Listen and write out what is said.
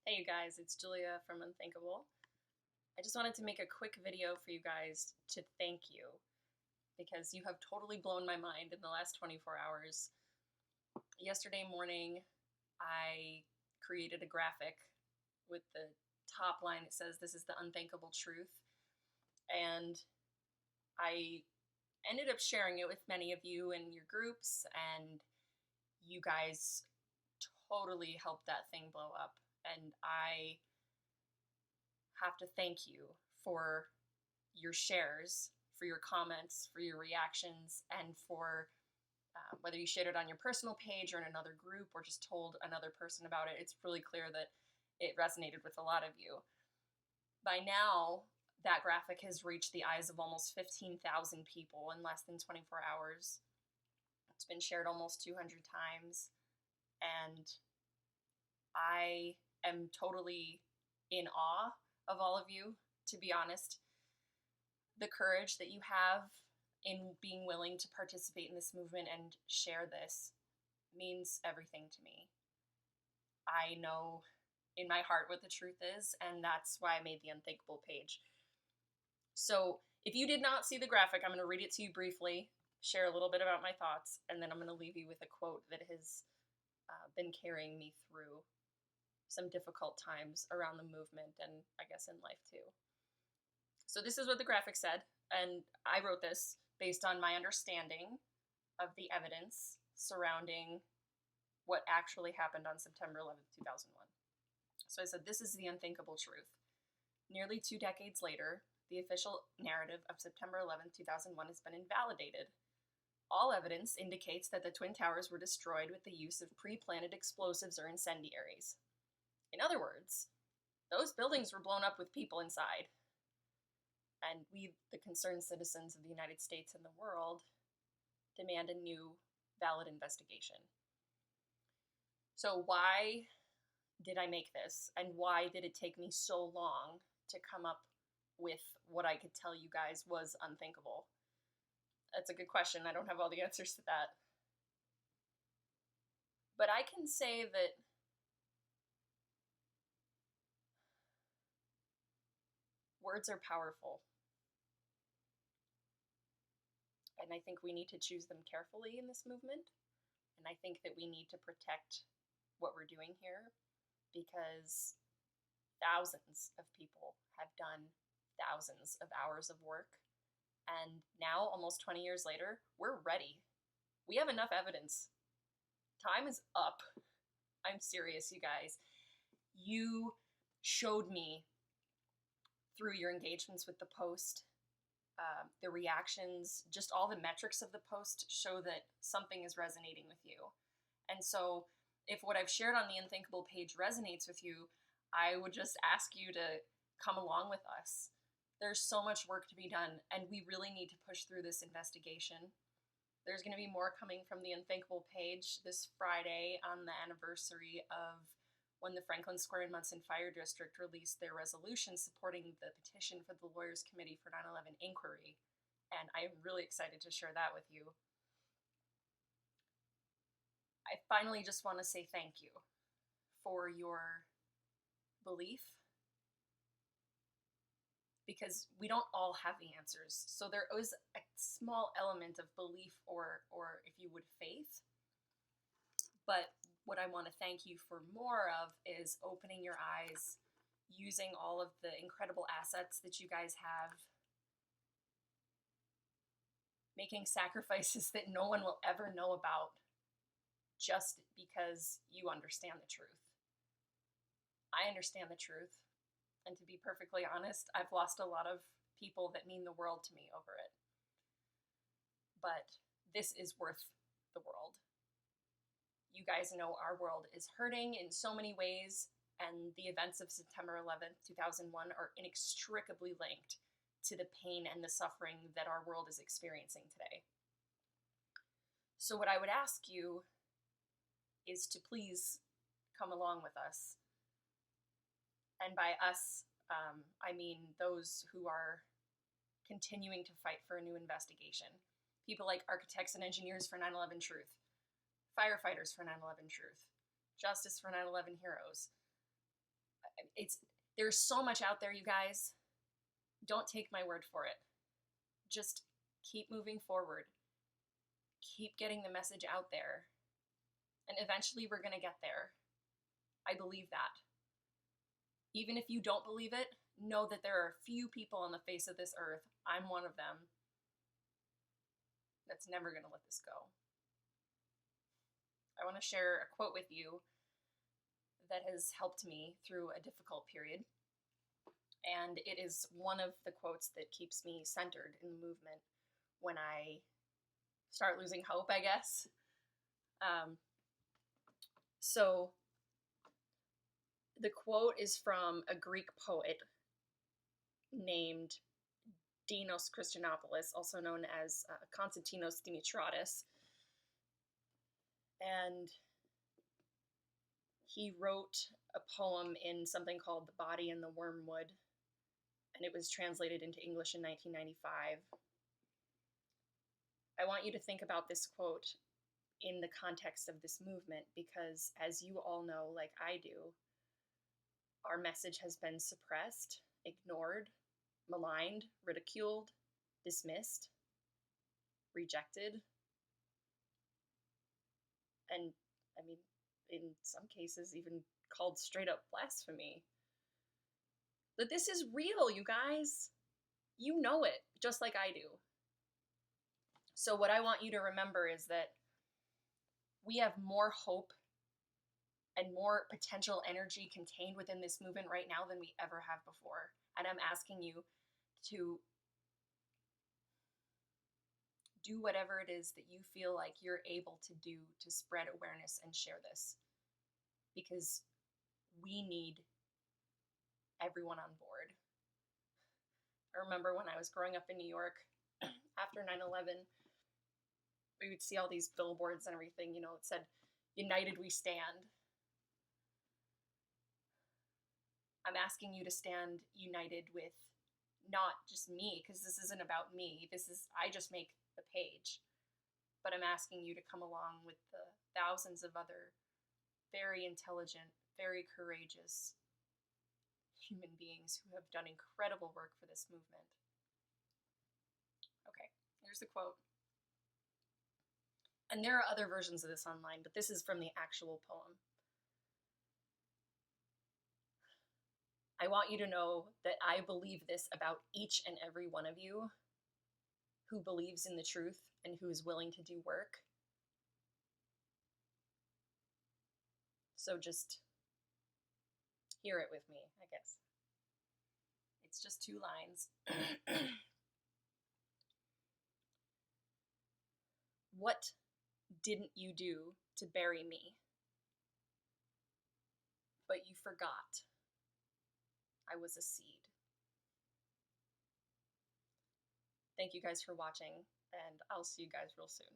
Hey you guys, it's Julia from Unthinkable. I just wanted to make a quick video for you guys to thank you because you have totally blown my mind in the last 24 hours. Yesterday morning, I created a graphic with the top line. It says, "This is the unthinkable truth." And I ended up sharing it with many of you in your groups, and you guys totally helped that thing blow up. And I have to thank you for your shares, for your comments, for your reactions, and for whether you shared it on your personal page or in another group or just told another person about it. It's really clear that it resonated with a lot of you. By now, that graphic has reached the eyes of almost 15,000 people in less than 24 hours. It's been shared almost 200 times, and I am totally in awe of all of you, to be honest. The courage that you have in being willing to participate in this movement and share this means everything to me. I know in my heart what the truth is, and that's why I made the Unthinkable page. So if you did not see the graphic, I'm going to read it to you briefly, share a little bit about my thoughts, and then I'm going to leave you with a quote that has been carrying me through some difficult times around the movement and I guess in life too. So this is what the graphic said, and I wrote this based on my understanding of the evidence surrounding what actually happened on September 11th, 2001. So I said, "This is the unthinkable truth. Nearly 2 decades later, the official narrative of September 11th, 2001 has been invalidated. All evidence indicates that the Twin Towers were destroyed with the use of pre-planted explosives or incendiaries. In other words, those buildings were blown up with people inside. And we, the concerned citizens of the United States and the world, demand a new, valid investigation." So why did I make this? And why did it take me so long to come up with what I could tell you guys was unthinkable? That's a good question. I don't have all the answers to that. But I can say that words are powerful. And I think we need to choose them carefully in this movement. And I think that we need to protect what we're doing here because thousands of people have done thousands of hours of work. And now, almost 20 years later, we're ready. We have enough evidence. Time is up. I'm serious, you guys. You showed me through your engagements with the post, the reactions, just all the metrics of the post show that something is resonating with you. And so if what I've shared on the Unthinkable page resonates with you, I would just ask you to come along with us. There's so much work to be done, and we really need to push through this investigation. There's going to be more coming from the Unthinkable page this Friday on the anniversary of when the Franklin Square and Munson Fire District released their resolution supporting the petition for the Lawyers Committee for 9/11 inquiry. And I'm really excited to share that with you. I finally just want to say thank you for your belief, because we don't all have the answers. So there is a small element of belief or if you would, faith. But what I want to thank you for more of is opening your eyes, using all of the incredible assets that you guys have, making sacrifices that no one will ever know about just because you understand the truth. I understand the truth. And to be perfectly honest, I've lost a lot of people that mean the world to me over it. But this is worth the world. You guys know our world is hurting in so many ways, and the events of September 11th, 2001 are inextricably linked to the pain and the suffering that our world is experiencing today. So what I would ask you is to please come along with us. And by us, I mean those who are continuing to fight for a new investigation. People like architects and engineers for 9/11 Truth, firefighters for 9/11 Truth, Justice for 9/11 Heroes, There's so much out there, you guys. Don't take my word for it. Just keep moving forward. Keep getting the message out there. And eventually we're going to get there. I believe that. Even if you don't believe it, know that there are few people on the face of this earth, I'm one of them, that's never going to let this go. I want to share a quote with you that has helped me through a difficult period. And it is one of the quotes that keeps me centered in the movement when I start losing hope, I guess. So the quote is from a Greek poet named Dinos Christianopoulos, also known as Konstantinos Dimitriadis. And he wrote a poem in something called The Body and the Wormwood, and it was translated into English in 1995. I want you to think about this quote in the context of this movement, because as you all know, like I do, our message has been suppressed, ignored, maligned, ridiculed, dismissed, rejected, and, I mean, in some cases, even called straight up blasphemy. But this is real, you guys. You know it, just like I do. So what I want you to remember is that we have more hope and more potential energy contained within this movement right now than we ever have before. And I'm asking you to do whatever it is that you feel like you're able to do to spread awareness and share this. Because we need everyone on board. I remember when I was growing up in New York, after 9/11, we would see all these billboards and everything, it said, "United we stand." I'm asking you to stand united with not just me, because this isn't about me. I just make the page. But I'm asking you to come along with the thousands of other very intelligent, very courageous human beings who have done incredible work for this movement. Okay, here's the quote. And there are other versions of this online, but this is from the actual poem. I want you to know that I believe this about each and every one of you who believes in the truth and who is willing to do work. So just hear it with me, I guess. It's just 2 lines. What didn't you do to bury me? But you forgot. I was a seed. Thank you guys for watching, and I'll see you guys real soon.